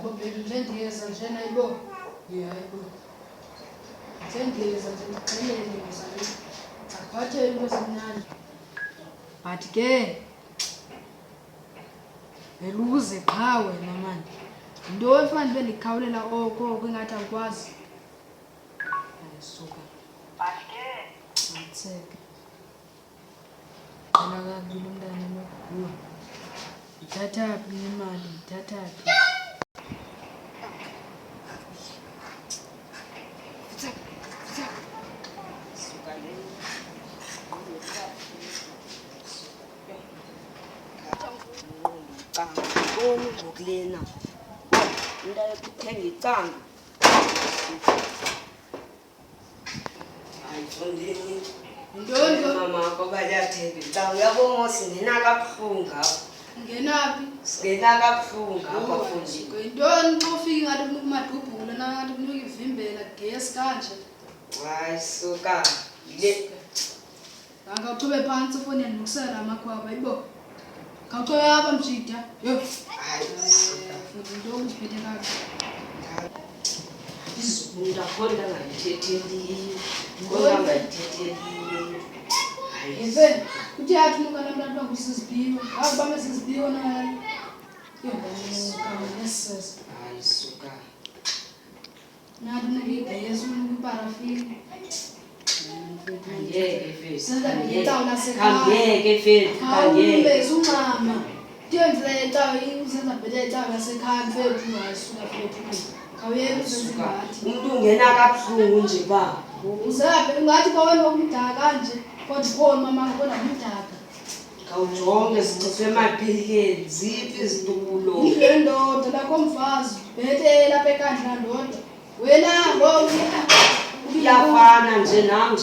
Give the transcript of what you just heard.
Yabo baby njengiyeza njena yibo. Yebo. Njengiyeza nje ngicela ngizale. Aphathe into ezimnandi. But ke eluze qha wena manje. Into efanele bendikhawulela oko ingathi awukwazi. Ayisuka. But ke Ngitseke. Qala kakhulu umntana lo. Ithatha phi imali? Ithatha phi? suka le ngicangoni ngokulena into yokuthenga icanga ayifundeni Ntonto mama ngoba liyathenga icanga uyabona singena kabuhlungu apha ngenaphi? singena kabuhlungu apha fundi Intoni xa ufika ngathi kumadubhula nangathi kunuka ivimbela gesi kanje. hayi suka le Ngawuchobe phansi ufone ndikusela amakhwaba yibo. Ngawuchobe apha mjida. Yo. hayi suka Futhi into uziphethe kahle. izibunda khona ngayithetheliyo ngoba ngayithetheliyo hayi Yembe kuthi yathi nuka namntwana ngusiziphiwo. Hayi bame siziphiwo nayo. Yo ngikama nesese. hayi suka Nathi nigigesi unukuparafini. angeke fesi Senza ngitawu lasekhaya. angeke fesi angeke Awubezi umama. Tiyenzile itawu usenza bhethe itawu lasekhaya mfethu ungasuka mfethu. Khawuyeke usenze ngathi. umuntu ungena kabuhlungu nje ba Uzabe ungathi bawena umdaka kanje kodwa khona mama kodwa umdaka. khawujonge sicifwe emaphileni ziphi izitulo Ile ndoda lakho mfazi bhethe lapha ekandla ndoda. Wena ngo iyafana nje nam